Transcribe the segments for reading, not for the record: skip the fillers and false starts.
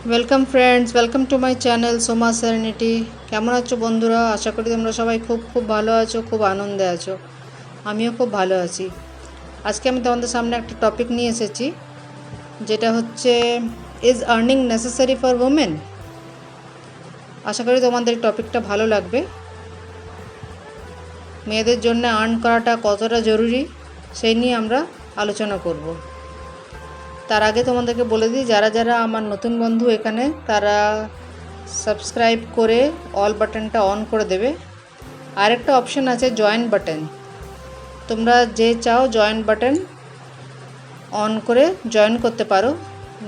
Welcome friends, welcome to my channel Soma serenity. কেমন আছো বন্ধুরা? আশা করি তোমরা সবাই খুব খুব ভালো আছো, খুব আনন্দে আছো। আমিও খুব ভালো আছি। আজকে আমি তোমাদের সামনে একটা টপিক নিয়ে এসেছি, যেটা হচ্ছে is earning necessary for women. আশা করি তোমাদের এই টপিকটা ভালো লাগবে। মেয়েদের জন্য আর্ন করাটা কতটা জরুরি সেই নিয়ে আমরা আলোচনা করব। তার আগে তোমাদেরকে বলে দিই, যারা যারা আমার নতুন বন্ধু এখানে, তারা সাবস্ক্রাইব করে অল বাটনটা অন করে দেবে। আর একটা অপশান আছে জয়েন বাটন, তোমরা যে চাও জয়েন বাটন অন করে জয়েন করতে পারো।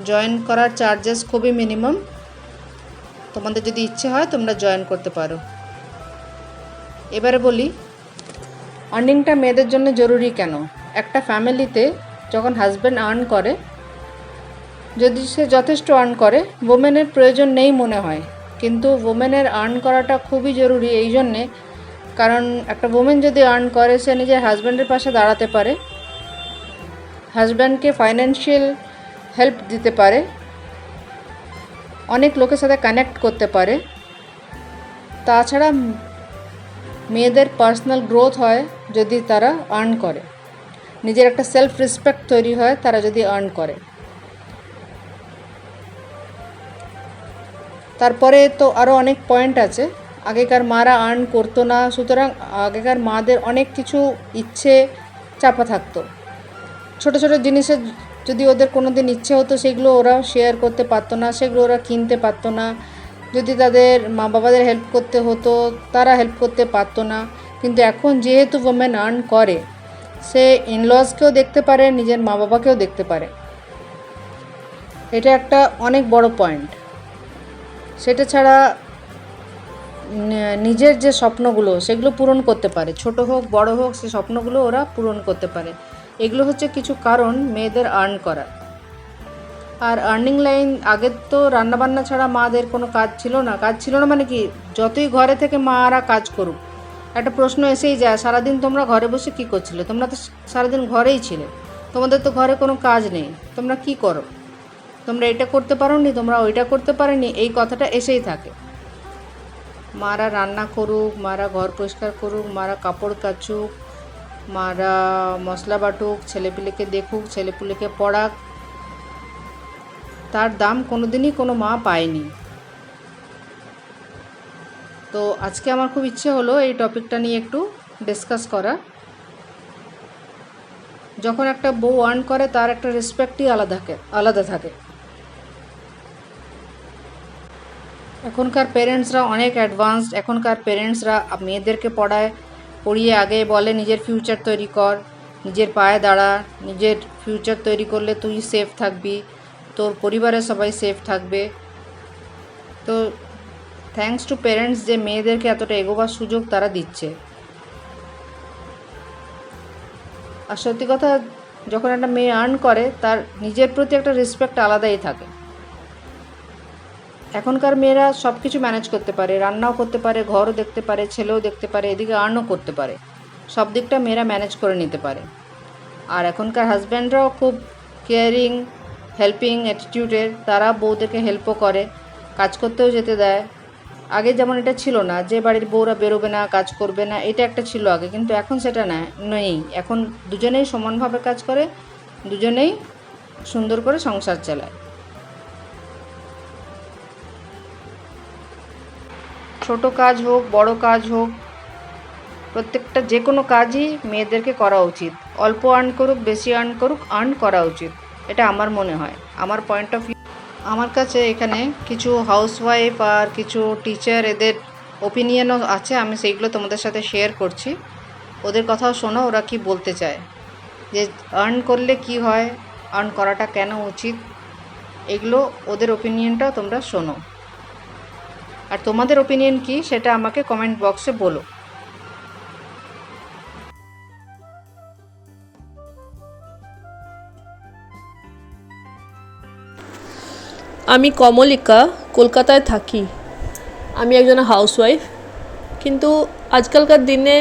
জয়েন করার চার্জেস খুবই মিনিমাম, তোমাদের যদি ইচ্ছে হয় তোমরা জয়েন করতে পারো। এবারে বলি, আর্নিংটা মেয়েদের জন্য জরুরি কেন। একটা ফ্যামিলিতে যখন হাজব্যান্ড আর্ন করে, যদি সে যথেষ্ট আর্ন করে, ওমেনের প্রয়োজন নেই মনে হয়, কিন্তু ওমেনের আর্ন করাটা খুবই জরুরি এই জন্যে, কারণ একটা ওমেন যদি আর্ন করে, সে নিজের হাজব্যান্ডের পাশে দাঁড়াতে পারে, হাজব্যান্ডকে ফাইন্যান্সিয়াল হেল্প দিতে পারে, অনেক লোকের সাথে কানেক্ট করতে পারে। তাছাড়া মেয়েদের পার্সোনাল গ্রোথ হয় যদি তারা আর্ন করে, নিজের একটা সেলফ রেসপেক্ট তৈরি হয় তারা যদি আর্ন করে। তারপরে তো আরও অনেক পয়েন্ট আছে। আগেকার মারা আর্ন করতো না, সুতরাং আগেকার মাদের অনেক কিছু ইচ্ছে চাপা থাকতো। ছোট ছোট জিনিসের যদি ওদের কোনো দিন ইচ্ছে হতো, সেগুলো ওরা শেয়ার করতে পারতো না, সেগুলো ওরা কিনতে পারতো না। যদি তাদের মা বাবাদের হেল্প করতে হতো, তারা হেল্প করতে পারতো না। কিন্তু এখন যেহেতু ওমেন আর্ন করে, সে ইনলসকেও দেখতে পারে, নিজের মা বাবাকেও দেখতে পারে। এটা একটা অনেক বড় পয়েন্ট। সেটা ছাড়া নিজের যে স্বপ্নগুলো, সেগুলো পূরণ করতে পারে, ছোট হোক বড় হোক, সে স্বপ্নগুলো ওরা পূরণ করতে পারে। এগুলো হচ্ছে কিছু কারণ মেয়েদের আর্ন করার। আর আর্নিং লাইন, আগের তো রান্নাবান্না ছাড়া মাদের কোনো কাজ ছিল না। কাজ ছিল না মানে কি, যতই ঘরে থেকে মারা কাজ করুক, একটা প্রশ্ন এসেই যায়, সারাদিন তোমরা ঘরে বসে কী করছিলে? তোমরা তো সারাদিন ঘরেই ছিলে, তোমাদের তো ঘরে কোনো কাজ নেই, তোমরা কি করো? তোমরা এটা করতে পারো নি, তোমরা ওইটা করতে পারোনি, এই কথাটা এসেই থাকে। মারা রান্না করুক, মারা ঘর পরিষ্কার করুক, মারা কাপড় কাচুক, মারা মশলা বাটুক, ছেলেপিলেকে দেখুক, ছেলেপুলেকে পড়াক, তার দাম কোনোদিনই কোনো মা পায়নি। তো আজকে আমার খুব ইচ্ছে হলো এই টপিকটা নিয়ে একটু ডিসকাস করা। যখন একটা বউ আর্ন করে, তার একটা রেসপেক্টই আলাদা থাকে। এখনকার পেরেন্টসরা অনেক অ্যাডভান্সড। এখনকার পেরেন্টসরা মেয়েদেরকে পড়িয়ে আগে বলে নিজের ফিউচার তৈরি কর, নিজের পায়ে দাঁড়া, নিজের ফিউচার তৈরি করলে তুই সেফ থাকবি, তোর পরিবারের সবাই সেফ থাকবে। তো থ্যাঙ্কস টু পেরেন্টস যে মেয়েদেরকে এতটা এগোবার সুযোগ তারা দিচ্ছে। আর সত্যি কথা, যখন একটা মেয়ে আর্ন করে, তার নিজের প্রতি একটা রেসপেক্ট আলাদাই থাকে। এখনকার মেয়েরা সব কিছু ম্যানেজ করতে পারে, রান্নাও করতে পারে, ঘরও দেখতে পারে, ছেলেও দেখতে পারে, এদিকে আর্নও করতে পারে, সব দিকটা মেয়েরা ম্যানেজ করে নিতে পারে। আর এখনকার হাজব্যান্ডরাও খুব কেয়ারিং, হেল্পিং অ্যাটিটিউডের, তারা বউদেরকে হেল্পও করে, কাজ করতেও যেতে দেয়। আগে যেমন এটা ছিল না যে বাড়ির বউরা বেরোবে না, কাজ করবে না, এটা একটা ছিল আগে, কিন্তু এখন সেটা নেই। এখন দুজনেই সমানভাবে কাজ করে, দুজনেই সুন্দর করে সংসার চালায়। ছোট কাজ হোক, বড় কাজ হোক, প্রত্যেকটা যে কোনো কাজই মেয়েদেরকে করা উচিত। অল্প আর্ন করুক, বেশি আর্ন করুক, আর্ন করা উচিত, এটা আমার মনে হয়, আমার পয়েন্ট অফ ভিউ। আমার কাছে এখানে কিছু হাউসওয়াইফ আর কিছু টিচার, এদের ওপিনিয়নও আছে, আমি সেইগুলো তোমাদের সাথে শেয়ার করছি। ওদের কথাও শোনো, ওরা কি বলতে চায়, যে আর্ন করলে কি হয়, আর্ন করাটা কেন উচিত, এগুলো ওদের ওপিনিয়নটাও তোমরা শোনো। আর তোমাদের ওপিনিয়ন কি সেটা আমাকে কমেন্ট বক্সে বলো। আমি কমলিকা, কলকাতায় থাকি। আমি একজন হাউসওয়াইফ, কিন্তু আজকালকার দিনে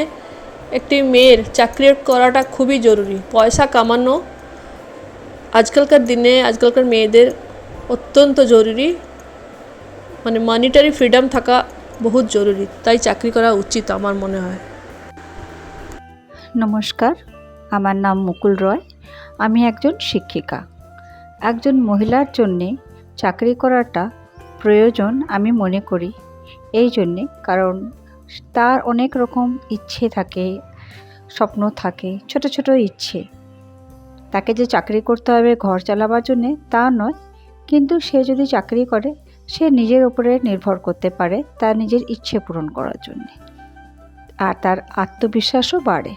একটি মেয়ের চাকরি করাটা খুবই জরুরি। পয়সা কামানো আজকালকার দিনে আজকালকার মেয়েদের অত্যন্ত জরুরি। মানে মানিটারি ফ্রিডম থাকা বহুত জরুরি, তাই চাকরি করা উচিত আমার মনে হয়। নমস্কার, আমার নাম মুকুল রয়। আমি একজন শিক্ষিকা। একজন মহিলার জন্যে চাকরি করাটা প্রয়োজন আমি মনে করি এই জন্যে, কারণ তার অনেক রকম ইচ্ছে থাকে, স্বপ্ন থাকে, ছোট ছোট ইচ্ছে। তাকে যে চাকরি করতে হবে ঘর চালাবার জন্যে তা নয়, কিন্তু সে যদি চাকরি করে সে নিজের উপরে নির্ভর করতে পারে তার নিজের ইচ্ছে পূরণ করার জন্যে, আর তার আত্মবিশ্বাসও বাড়ে।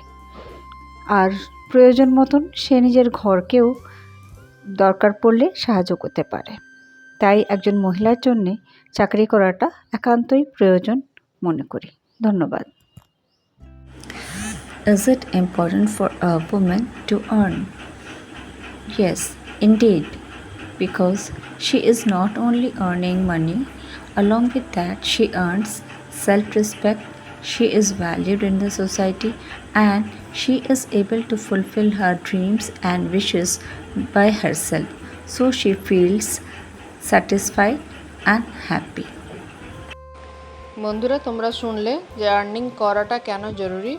আর প্রয়োজন মতন সে নিজের ঘরকেও দরকার পড়লে সাহায্য করতে পারে। তাই একজন মহিলার জন্যে চাকরি করাটা একান্তই প্রয়োজন মনে করি। ধন্যবাদ। Is it important for a woman to earn? Yes, indeed, because she is not only earning money, along with that, she earns self respect, she is valued in the society, and she is able to fulfill her dreams and wishes by herself. So she feels satisfied and happy. বন্ধুরা, তোমরা শুনলে যে earning করাটা কেন জরুরি।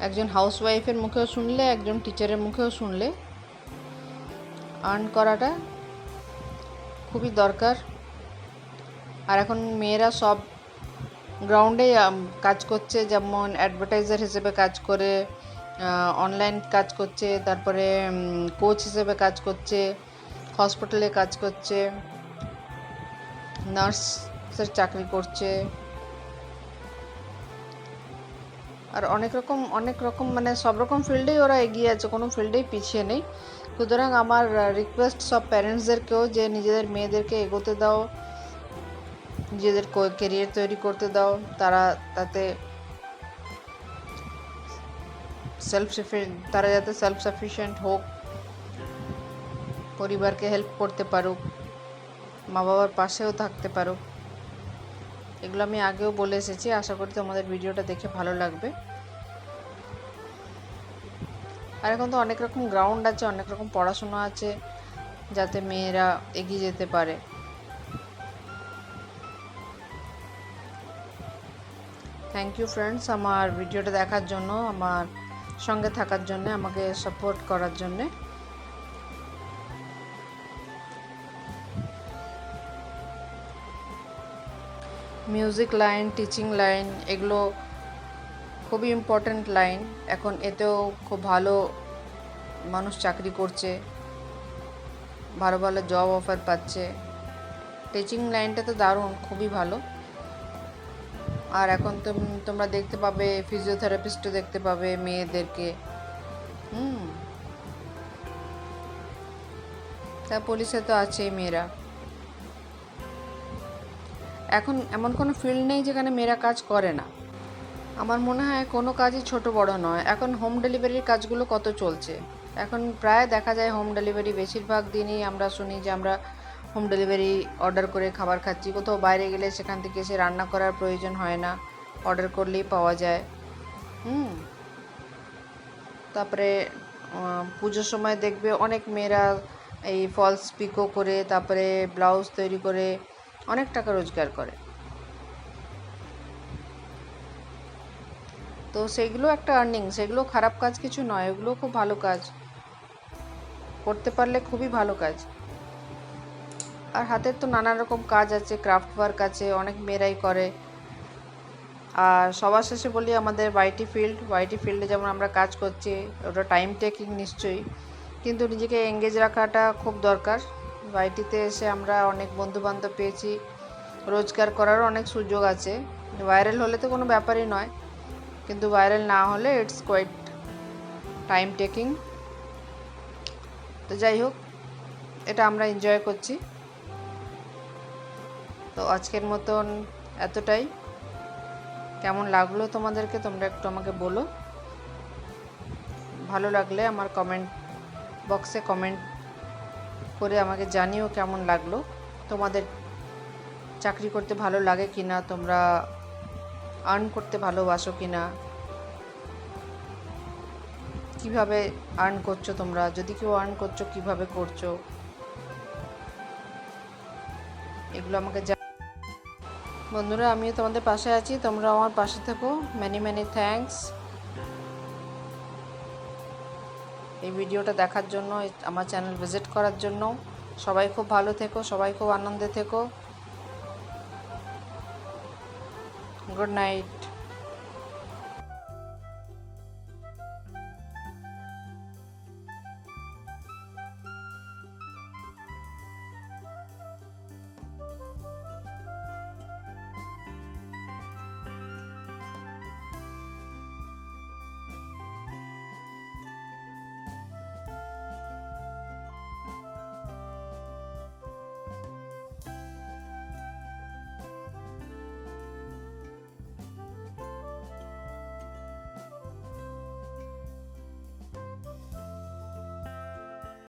একজন হাউসওয়াইফের মুখেও শুনলে, একজন টিচারের মুখেও শুনলে, আর্ন করাটা খুবই দরকার। আর এখন মেয়েরা সব গ্রাউন্ডে কাজ করছে, যেমন অ্যাডভার্টাইজার হিসেবে কাজ করে, অনলাইন কাজ করছে, তারপরে কোচ হিসেবে কাজ করছে, হসপিটালে কাজ করছে, নার্সের চাকরি করছে, আর অনেক রকম মানে সব রকম ফিল্ডেই ওরা এগিয়ে আছে, কোনো ফিল্ডেই পিছিয়ে নেই। সুতরাং আমার রিকোয়েস্ট সব প্যারেন্টসদেরকেও যে নিজেদের মেয়েদেরকে এগোতে দাও, নিজেদের কেরিয়ার তৈরি করতে দাও, তারা যাতে সেলফ সাফিসিয়েন্ট হোক, পরিবারকে হেল্প করতে পারুক, মা বাবার পাশেও থাকতে পারুক। এগুলো আমি আগেও বলে এসেছি, আশা করি তোমাদের ভিডিওটা দেখে ভালো লাগবে। আর এখন তো অনেক রকম গ্রাউন্ড আছে, অনেক রকম পড়াশোনা আছে, যাতে মেয়েরা এগিয়ে যেতে পারে। থ্যাংক ইউ ফ্রেন্ডস, আমার ভিডিওটা দেখার জন্য, আমার সঙ্গে থাকার জন্য, আমাকে সাপোর্ট করার জন্যে। মিউজিক লাইন, টিচিং লাইন, এগুলো খুবই ইম্পর্ট্যান্ট লাইন। এখন এতেও খুব ভালো মানুষ চাকরি করছে, ভালো ভালো জব অফার পাচ্ছে। টিচিং লাইনটা তো দারুণ, খুবই ভালো। আর এখন তো তোমরা দেখতে পাবে ফিজিওথেরাপিস্টও দেখতে পাবে মেয়েদেরকে। তা পুলিশে তো আছেই মেয়েরা। এখন এমন কোনো ফিল্ড নেই যেখানে মেয়েরা কাজ করে না। আমার মনে হয় কোনো কাজই ছোট বড় নয়। এখন হোম ডেলিভারির কাজগুলো কত চলছে, এখন প্রায় দেখা যায় হোম ডেলিভারি। বেশিরভাগ দিনই আমরা শুনি যে আমরা হোম ডেলিভারি অর্ডার করে খাবার খাচ্ছি। কোথাও বাইরে গেলে সেখান থেকে এসে রান্না করার প্রয়োজন হয় না, অর্ডার করলেই পাওয়া যায়। তারপরে পুজোর সময় দেখবে অনেক মেয়েরা এই ফলস পিকো করে, তারপরে ব্লাউজ তৈরি করে অনেক টাকা রোজগার করে। তো সেগুলো একটা আর্নিং, সেগুলো খারাপ কাজ কিছু নয়, ওগুলো খুব ভালো কাজ, করতে পারলে খুবই ভালো কাজ। আর হাতের তো নানা রকম কাজ আছে, ক্রাফট ওয়ার্ক আছে, অনেক মেয়েরাই করে। আর সবার শেষে বলি, আমাদের ওয়াইটি ফিল্ডে যেমন আমরা কাজ করছি, ওটা টাইম টেকিং নিশ্চয়ই, কিন্তু নিজেকে এঙ্গেজ রাখাটা খুব দরকার। ওয়াইটিতে এসে আমরা অনেক বন্ধুবান্ধব পেয়েছি, রোজগার করারও অনেক সুযোগ আছে। ভাইরাল হলে তো কোনো ব্যাপারই নয়, কিন্তু ভাইরাল না হলে ইটস কোয়াইট টাইম টেকিং। তো যাই হোক, এটা আমরা এনজয় করছি। তো আজকের মতন এতটাই। কেমন লাগলো তোমাদেরকে তোমরা একটু আমাকে বলো। ভালো লাগলে আমার কমেন্ট বক্সে কমেন্ট করে আমাকে জানিও কেমন লাগলো। তোমাদের চাকরি করতে ভালো লাগে কি না, তোমরা আর্ন করতে ভালোবাসো কি না, কীভাবে আর্ন করছো তোমরা, যদি কেউ আর্ন করছো কীভাবে করছো। এগুলো আমাকে বন্ধুরা, আমিও তোমাদের পাশে আছি, তোমরাও আমার পাশে থেকো। ম্যানি ম্যানি থ্যাঙ্কস এই ভিডিওটা দেখার জন্য, আমার চ্যানেল ভিজিট করার জন্য। সবাই খুব ভালো থেকো, সবাই খুব আনন্দে থেকো। Good night.